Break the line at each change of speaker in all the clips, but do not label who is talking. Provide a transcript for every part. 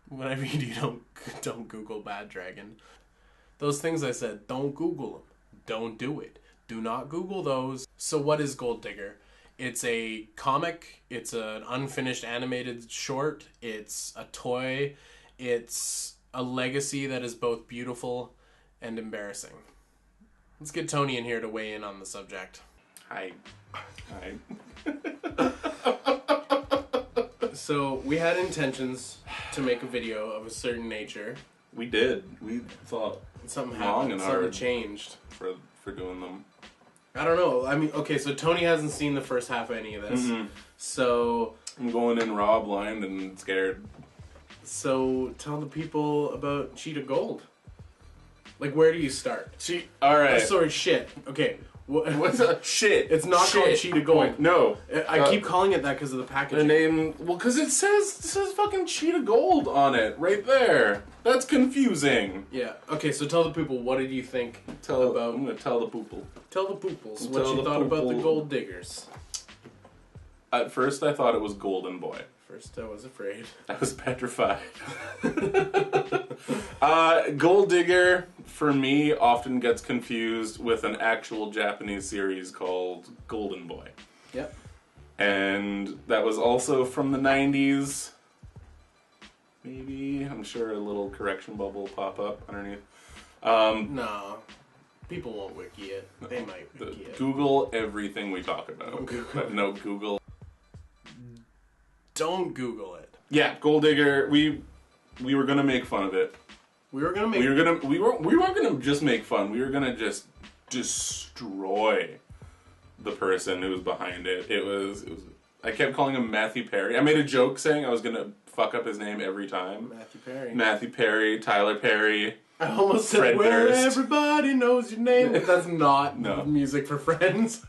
Whatever you do, don't Google Bad Dragon. Those things I said, don't Google them. Don't do it. Do not Google those. So what is Gold Digger? It's a comic. It's an unfinished animated short. It's a toy. It's a legacy that is both beautiful and embarrassing. Let's get Tony in here to weigh in on the subject.
Hi.
So we had intentions to make a video of a certain nature.
We did. We thought
Something
long
happened.
and
Something
hard
changed.
for doing them.
I don't know. I mean, okay, so Tony hasn't seen the first half of any of this.
Mm-hmm.
So
I'm going in raw, blind, and scared.
So tell the people about Cheetah Gold. Like, where do you start?
All right.
Sorry, shit. Okay.
What's up? Shit.
It's not called Cheetah Gold.
No.
I keep calling it that because of the packaging.
The name, well, because it says fucking Cheetah Gold on it right there. That's confusing.
Yeah. Okay, so tell the people, what did you think
I'm
about...
gonna tell the poople.
Tell the pooples what
Tell
you
the
thought about the
poople.
Gold Diggers.
At first, I thought it was Golden Boy.
First, I was afraid.
I was petrified. Gold Digger, for me, often gets confused with an actual Japanese series called Golden Boy.
Yep.
And that was also from the 90s. Maybe. I'm sure a little correction bubble will pop up underneath.
No. People won't wiki it. They might wiki it.
Google everything we talk about.
Google.
No, Google.
Don't Google it.
Yeah, Gold Digger. We were gonna make fun of it.
We were gonna make...
We weren't gonna just make fun. We were gonna just destroy the person who was behind it. It was. I kept calling him Matthew Perry. I made a joke saying I was gonna fuck up his name every time. Matthew Perry, Tyler Perry.
I almost said
Fred
where
Durst.
everybody knows your name, but that's not
No.
music for Friends.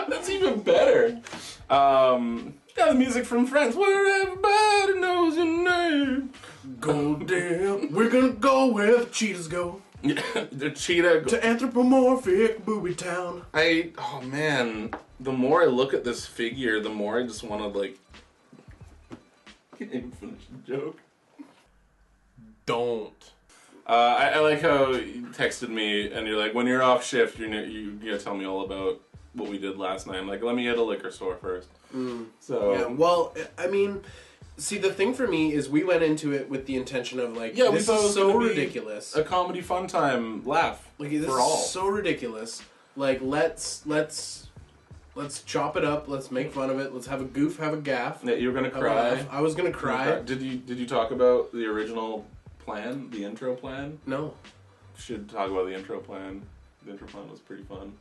That's even better. Got the music from Friends. Where everybody knows your name.
Gold damn, we're gonna go where the cheetahs go.
The cheetah.
To anthropomorphic booby town.
Oh man, the more I look at this figure, the more I just want to like. Can't even finish the joke.
Don't.
I like how you texted me and you're like, when you're off shift, you're gonna tell me all about what we did last night. I'm like, let me hit a liquor store first. So
Yeah, well, I mean, see, the thing for me is we went into it with the intention of like,
yeah, we
this
thought it
is
was
so
gonna be
ridiculous.
a comedy fun time laugh
Like, this
for all.
is so ridiculous. Like, let's chop it up. Let's make fun of it. Let's have a goof, have a gaff.
Yeah, you were gonna
have a
cry.
laugh. I was gonna cry.
Did you talk about the original plan, the intro plan?
No.
Should talk about the intro plan. The intro plan was pretty fun.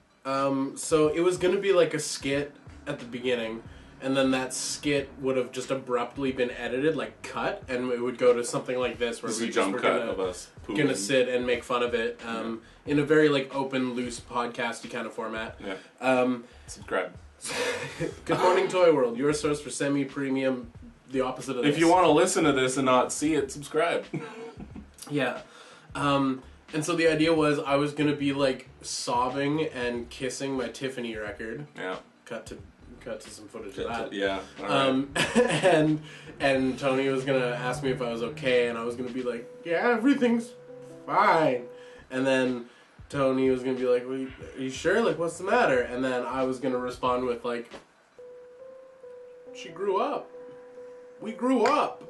So it was gonna be like a skit at the beginning, and then that skit would have just abruptly been edited, like cut, and it would go to something like this, where
This is
we
a
just
jump
were
cut
gonna,
of us pooping.
gonna sit and make fun of it, in a very like open, loose, podcasty kind of format.
Yeah. Subscribe.
Good Morning Toy World, your source for semi-premium, the opposite of this.
If you want to listen to this and not see it, subscribe.
Yeah. And so the idea was I was going to be like sobbing and kissing my Tiffany record.
Yeah.
Cut to some footage of that.
Yeah. All right.
And Tony was going to ask me if I was okay, and I was going to be like, yeah, everything's fine. And then Tony was going to be like, well, are you sure? Like, what's the matter? And then I was going to respond with like, she grew up. We grew up.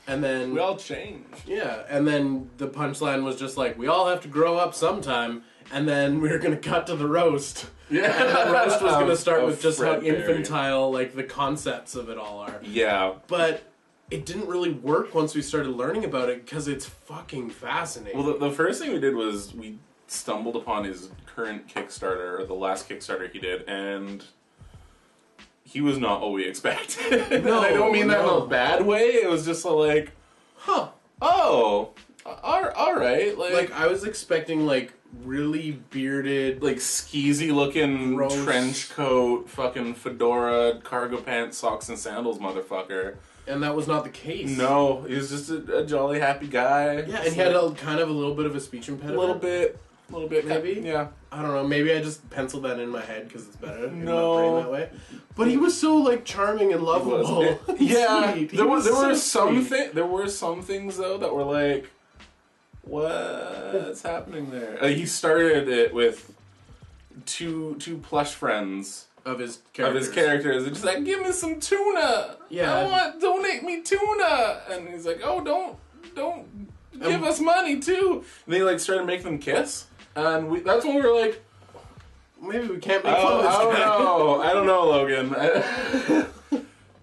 And then
We all changed.
yeah, and then the punchline was just like, we all have to grow up sometime, and then we were going to cut to the roast.
Yeah.
And the roast was going to start
Of
with just
Fred
how
Perry.
infantile, like, the concepts of it all are.
Yeah.
But it didn't really work once we started learning about it, because it's fucking fascinating.
Well, the first thing we did was we stumbled upon his current Kickstarter, or the last Kickstarter he did, and he was not what we expected.
No,
And I don't mean that in
no.
a bad way. It was just like,
huh.
oh, all right.
Like, I was expecting, like, really bearded...
like skeezy looking
Gross.
trench coat, fucking fedora, cargo pants, socks and sandals, motherfucker.
And that was not the case.
No, he was just a jolly, happy guy.
Yeah, and he had kind of a little bit of a speech impediment.
a little bit. A little bit,
Maybe?
Yeah.
I don't know. Maybe I just penciled that in my head because it's better in
No.
my brain that way. But he was so like charming and lovable.
Yeah.
Sweet.
There were
so
some
sweet.
there were some things though that were like, what's happening there? He started it with two plush friends
of his
characters. They're just like, give me some tuna.
Yeah.
Donate me tuna. And he's like, oh, don't give us money too. And they like started making them kiss. And that's when we were like,
maybe we can't make fun of this guy.
I don't know, Logan. I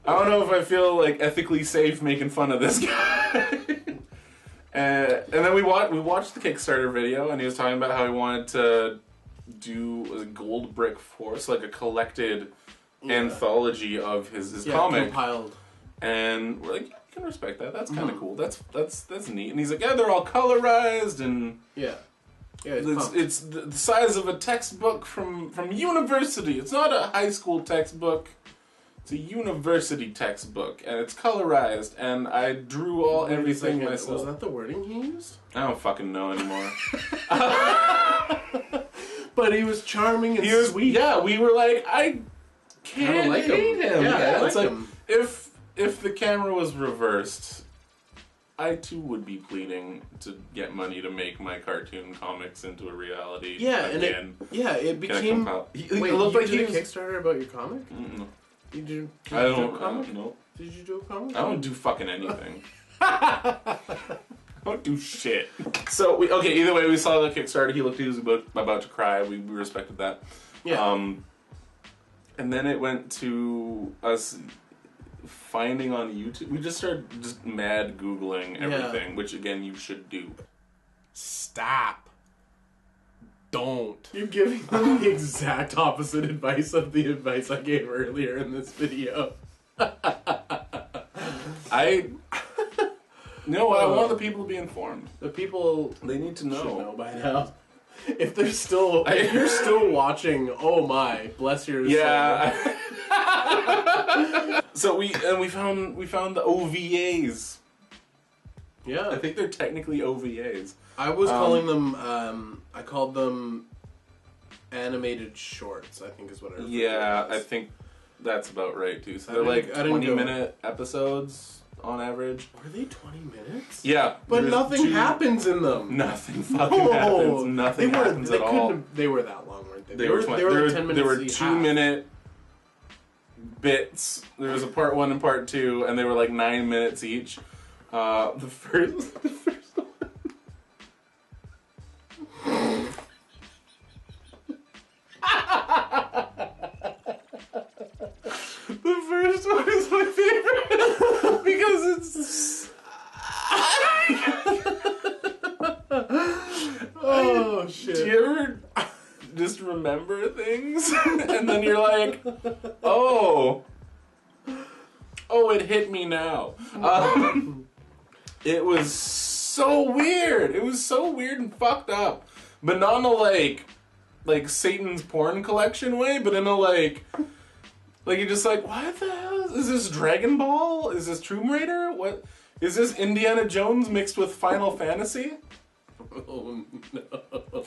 don't know if I feel like ethically safe making fun of this guy. And then we watched the Kickstarter video, and he was talking about how he wanted to do a Gold Brick Force, like a collected anthology of his comic.
Compiled.
And we're like, you can respect that. That's kind of cool. That's neat. And he's like, yeah, they're all colorized and it's the size of a textbook from university. It's not a high school textbook. It's a university textbook, and it's colorized. And I drew everything myself.
Was that the wording he used?
I don't fucking know anymore.
But he was charming and sweet.
Yeah, we were like, I can't
like
hate him.
Yeah, I
it's
like
like
him.
if the camera was reversed, I too would be pleading to get money to make my cartoon comics into a reality.
Yeah,
again.
and it became.
Wait,
Wait,
it looked
you
like
did
he
a
was.
Kickstarter about your comic?
Mm-mm.
Did you
I
do
don't
a comic?
know.
Did you do a comic?
I don't do fucking anything. I don't do shit. So either way, we saw the Kickstarter. He was about to cry. We respected that.
Yeah.
And then it went to us finding on YouTube. We just started mad Googling everything, which again you should do.
Stop. Don't. You're giving them the exact opposite advice of the advice I gave earlier in this video.
I want the people to be informed.
The people
They need to
should
know.
know by now. If you're still watching, oh my, bless your soul.
Yeah. So we found the OVAs.
Yeah.
I think they're technically OVAs.
I was calling them, I called them animated shorts, I think is what I referred to
Yeah,
as.
I think that's about right too. So
I
they're
didn't-
like
I didn't
20-minute episodes on average.
Were they 20 minutes?
Yeah.
But
there's
nothing happens in them.
Nothing fucking happens. Nothing happens at all.
They were that long, weren't they?
They were
like 10 minutes.
They were
each
2-minute bits. There was a part 1 and part 2, and they were like 9 minutes each. The first one. The first one is my favorite because it's.
Oh shit!
Do you ever just remember things and then you're like, oh, it hit me now. It was so weird. It was so weird and fucked up, but not in a like Satan's porn collection way, but in a like you're just like, what the hell is this? Dragon Ball? Is this Tomb Raider? What is this? Indiana Jones mixed with Final Fantasy?
Oh no!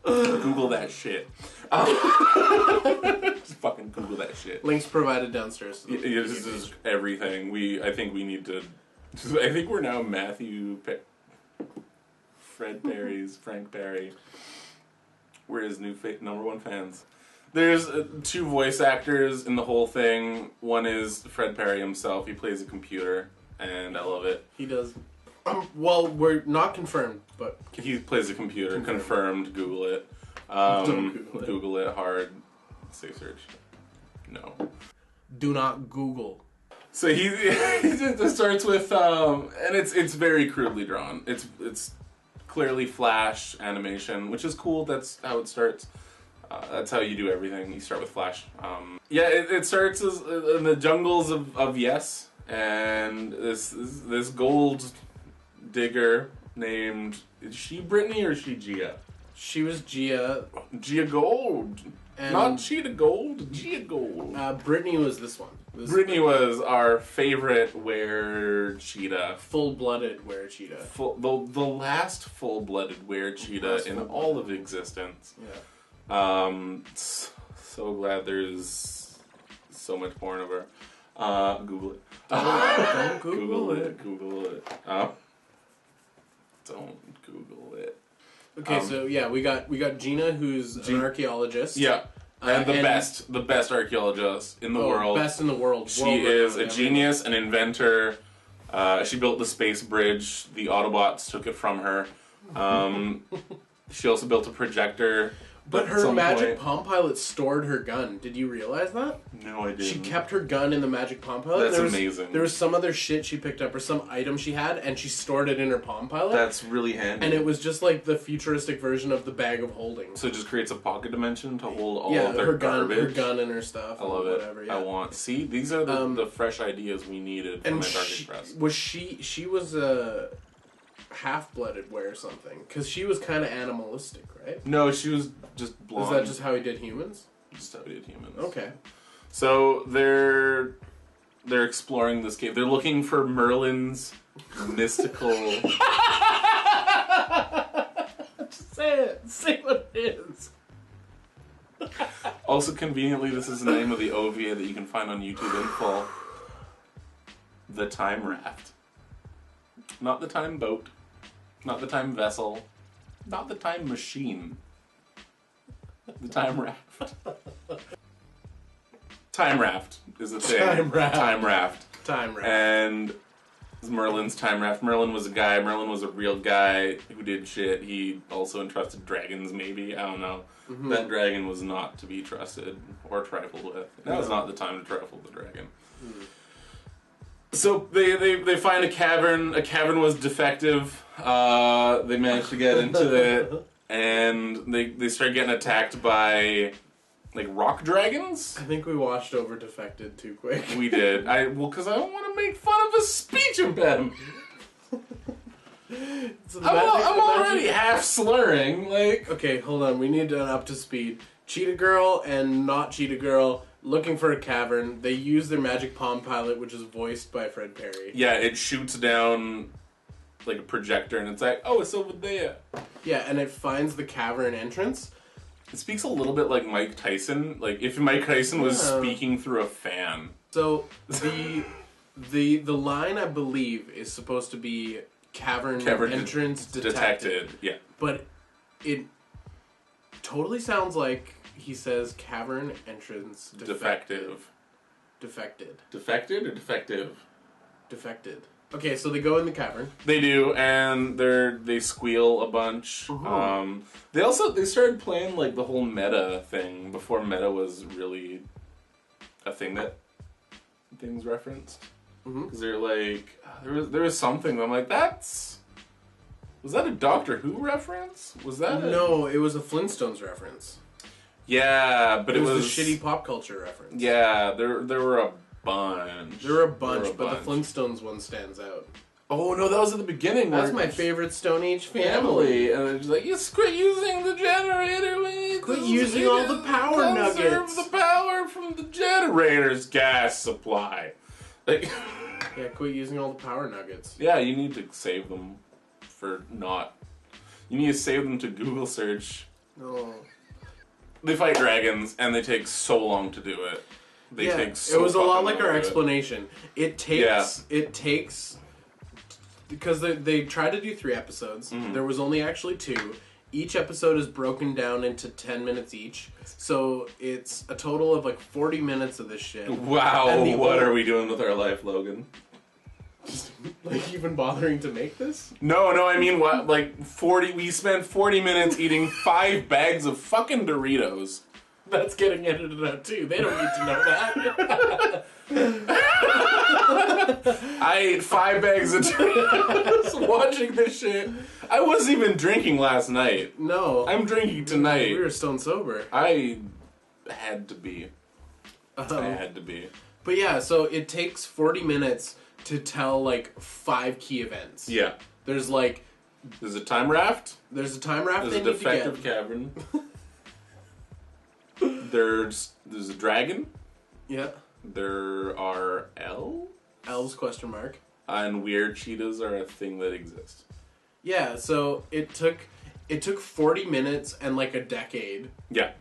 Google that shit. Just fucking Google that shit.
Links provided downstairs.
This is everything. I think we need to. I think we're now Frank Perry. We're his new number one fans. There's 2 voice actors in the whole thing. One is Fred Perry himself. He plays a computer, and I love it.
He does. Well, we're not confirmed, but
He plays a computer. Confirmed. Google it.
Don't Google it.
Google it hard. Say search. No.
do not Google.
So it starts with and it's very crudely drawn. It's clearly Flash animation, which is cool. That's how it starts. That's how you do everything. You start with Flash. It starts as, in the jungles of Yes, and this gold digger named, is she Brittany or is she Gia?
She was Gia,
Gia Gold.
And
Not Cheetah Gold, Cheetah Gold.
Brittany was this one.
Brittany was our favorite were-cheetah.
Full-blooded were-cheetah.
The last full-blooded were-cheetah in all of existence.
Yeah.
So glad there's so much porn of her. Google it.
Don't Google it.
Google it. Don't Google it.
Okay, so yeah, we got Gina, who's an archaeologist.
Yeah. And the best archaeologist in the world.
Best in the world.
She is a genius, an inventor. She built the space bridge. The Autobots took it from her. She also built a projector.
But her magic Palm Pilot stored her gun. Did you realize that?
No, I didn't.
She kept her gun in the magic Palm Pilot.
That's amazing.
There was some other shit she picked up or some item she had, and she stored it in her Palm Pilot.
That's really handy.
And it was just like the futuristic version of the bag of holding.
So it just creates a pocket dimension to hold all of their garbage.
Her gun and her stuff.
I love
whatever,
it.
Yeah.
I want. See, these are the fresh ideas we needed from Antarctic Express.
She was a half-blooded were or something, because she was kind of animalistic, right?
No, she was just blonde.
Is that just how he did humans?
Just how he did humans.
Okay.
So they're exploring this cave. They're looking for Merlin's mystical.
Just say it. Say what it is.
Also, conveniently, this is the name of the OVA that you can find on YouTube in full. The Time Raft. Not the Time Boat. Not the Time Vessel. Not the Time Machine. The Time Raft. Time Raft is the thing.
Time Raft.
Time Raft.
Time Raft.
And Merlin's Time Raft. Merlin was a guy. Merlin was a real guy who did shit. He also entrusted dragons, maybe. I don't know. Mm-hmm. That dragon was not to be trusted or trifled with. That was not the time to trifle the dragon. Mm. So they find a cavern. A cavern was defective. They managed to get into it, and they start getting attacked by like rock dragons.
I think we watched over Defected too quick.
We did. Because I don't want to make fun of a speech impediment. I'm already half slurring. Like,
okay, hold on. We need to up to speed. Cheetah Girl and not Cheetah Girl looking for a cavern. They use their magic Palm Pilot, which is voiced by Fred Perry.
Yeah, it shoots down like a projector, and it's like, oh, it's over there.
Yeah, and it finds the cavern entrance.
It speaks a little bit like Mike Tyson. Like if Mike Tyson was speaking through a fan.
So the line, I believe, is supposed to be cavern entrance detected.
Yeah,
but it totally sounds like he says cavern entrance defective. Defected.
Defected or defective?
Defected. Okay, so they go in the cavern.
They do, and they squeal a bunch.
Uh-huh.
They started playing like the whole meta thing before meta was really a thing that things referenced. Because they're like, there was something. I'm like, was that a Doctor Who reference? Was that
No, it was a Flintstones reference.
Yeah, but it was
the shitty pop culture reference.
Yeah, there were a bunch.
There were a bunch, but the Flintstones one stands out.
Oh no, that was at the beginning.
That's my favorite Stone Age family.
And it's like, you quit using the generator.
Quit using all the power nuggets.
Conserve the power from the generator's gas supply. Like,
yeah, quit using all the power nuggets.
Yeah, you need to save them for not. You need to save them to Google search.
No.
They fight dragons, and they take so long to do it.
It was a lot like our explanation. It takes because they tried to do 3 episodes. Mm-hmm. There was only actually 2. Each episode is broken down into 10 minutes each. So it's a total of like 40 minutes of this shit.
Wow, what are we doing with our life, Logan?
Like even bothering to make this?
No, I mean what? Like 40. We spent 40 minutes eating 5 bags of fucking Doritos.
That's getting edited out too. They don't need to know that.
I ate 5 bags of Doritos watching this shit. I wasn't even drinking last night.
No,
I'm drinking tonight.
We were stone sober.
I had to be. I had to be.
But yeah, so it takes 40 minutes to tell like 5 key events.
Yeah.
There's
a time raft.
There's a time raft.
There's a defective cavern. There's a dragon.
Yeah.
There are
Elves question mark.
and weird cheetahs are a thing that exists.
Yeah, so it took 40 minutes and like a decade
Yeah.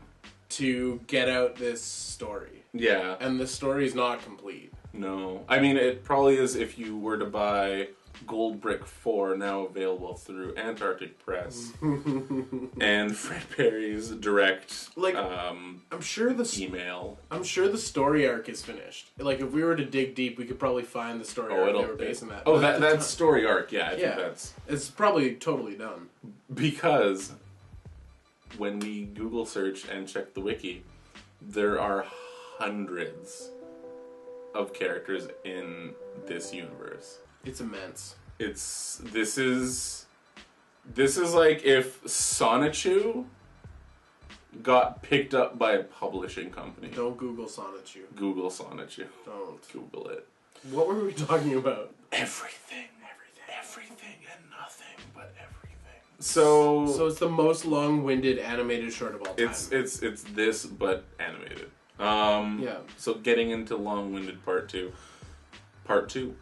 to get out this story.
Yeah.
And the story is not complete.
No. I mean, it probably is if you were to buy Gold Brick 4, now available through Antarctic Press, and Fred Perry's direct
I'm sure
email.
I'm sure the story arc is finished. Like, if we were to dig deep, we could probably find the story arc they were basing that.
Oh, that story arc, yeah. I think that's...
It's probably totally done.
Because when we Google search and check the wiki, there are hundreds of characters in this universe.
It's immense.
This is like if Sonichu got picked up by a publishing company.
Don't Google Sonichu.
Google Sonichu.
Don't.
Google it.
What were we talking about?
Everything and nothing but everything. So
it's the most long-winded animated short of all time.
It's this but animated.
Yeah.
So getting into long-winded part two. Part two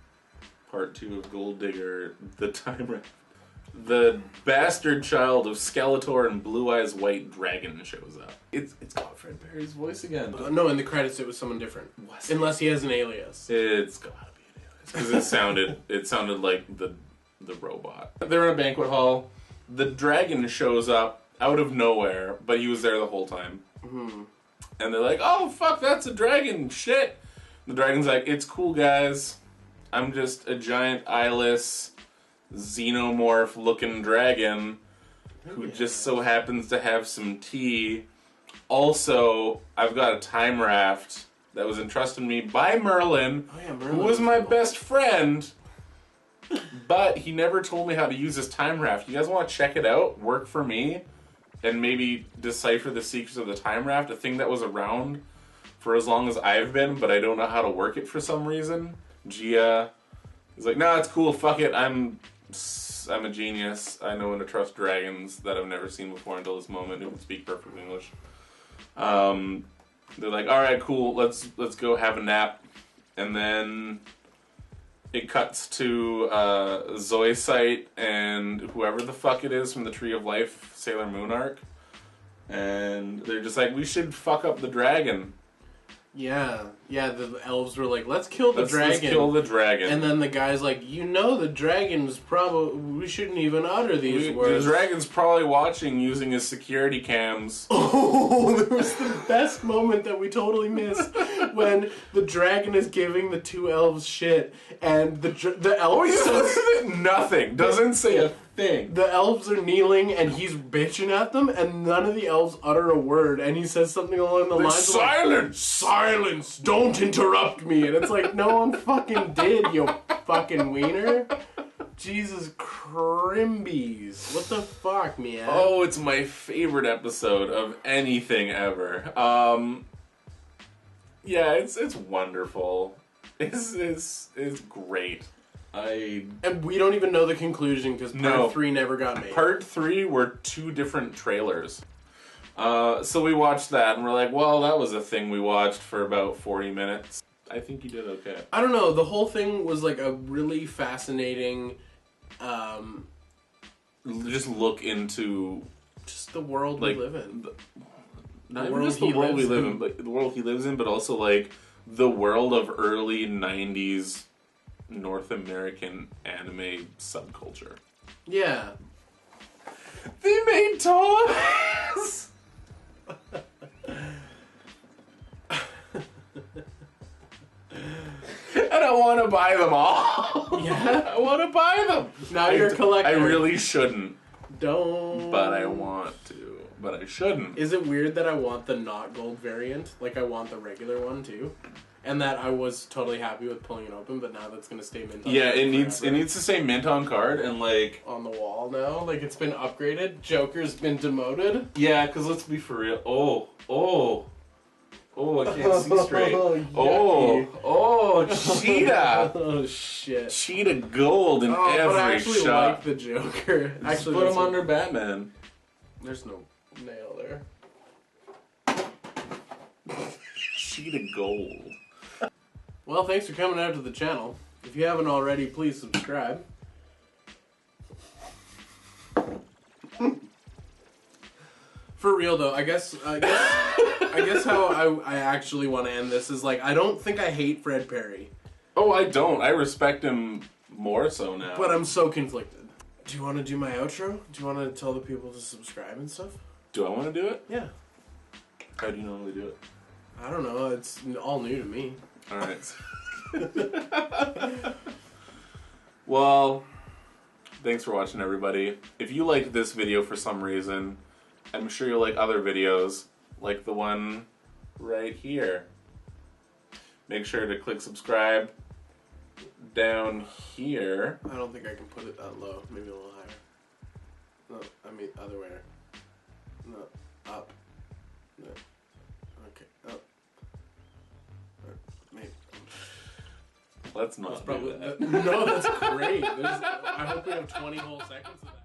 of Gold Digger, the Time Raft. The bastard child of Skeletor and Blue Eyes White Dragon shows up. It's got Fred Perry's voice again.
No, in the credits it was someone different. Unless he has an alias.
It's gotta be an alias. Because it sounded like the robot. They're in a banquet hall. The dragon shows up out of nowhere, but he was there the whole time.
Mm-hmm.
And they're like, oh, fuck, that's a dragon. Shit. The dragon's like, it's cool, guys. I'm just a giant eyeless, xenomorph-looking dragon who just so happens to have some tea. Also, I've got a time raft that was entrusted to me by Merlin, who was my best friend, but he never told me how to use this time raft. You guys want to check it out? Work for me? And maybe decipher the secrets of the time raft, a thing that was around for as long as I've been, but I don't know how to work it for some reason. Gia is like, nah, it's cool, fuck it, I'm a genius. I know when to trust dragons that I've never seen before until this moment who can speak perfect English. They're like, alright, cool, let's go have a nap. And then it cuts to Zoisite and whoever the fuck it is from the Tree of Life Sailor Moon arc. And they're just like, we should fuck up the dragon.
Yeah, the elves were like, let's kill the dragon.
Let's kill the dragon.
And then the guy's like, the dragon's probably, we shouldn't even utter these words.
The dragon's probably watching using his security cams.
Oh, there was the best moment that we totally missed when the dragon is giving the two elves shit, and the elf says
nothing, doesn't say a thing.
The elves are kneeling, and he's bitching at them, and none of the elves utter a word, and he says something along the lines of
silence!
Silence! Don't interrupt me! And it's like, no one fucking did, you fucking wiener. Jesus Crimbies. What the fuck, man?
Oh, it's my favorite episode of anything ever. Yeah, it's wonderful. It's great.
And we don't even know the conclusion because part 3 never got made.
Part 3 were 2 different trailers. So we watched that and we're like, well, that was a thing we watched for about 40 minutes. I think you did okay.
I don't know. The whole thing was like a really fascinating...
just look into...
just the world we live in.
Not even just the world we live in, but the world he lives in, but also like the world of early 90s North American anime subculture.
Yeah.
They made toys! And I want to buy them all.
Yeah?
I want to buy them.
Now you're a collector.
I really shouldn't.
Don't.
But I want to. But I shouldn't.
Is it weird that I want the not gold variant? Like I want the regular one too? And that I was totally happy with pulling it open, but now that's gonna stay mint on
Yeah, it needs to say mint on card and like
on the wall now. Like it's been upgraded. Joker's been demoted.
Yeah, because let's be for real. Oh, I can't see straight. Cheetah.
Oh shit.
Cheetah gold in every
but I actually
shot.
like the Joker.
Just put him under Batman.
There's no nail there.
Sheet of gold.
Well, thanks for coming out to the channel. If you haven't already, please subscribe. For real though, I guess how I actually want to end this is like, I don't think I hate Fred Perry.
Oh, I don't. I respect him more so now.
But I'm so conflicted. Do you want to do my outro? Do you want to tell the people to subscribe and stuff?
Do I want to do it?
Yeah.
How do you normally do it?
I don't know. It's all new to me.
Alright. Well, thanks for watching, everybody. If you liked this video for some reason, I'm sure you'll like other videos, like the one right here. Make sure to click subscribe down here.
I don't think I can put it that low. Maybe a little higher. No, I mean other way. No, up. No. Okay, up. Maybe.
Let's not
That's probably
do that.
No, that's great. I hope we have 20 whole seconds of that.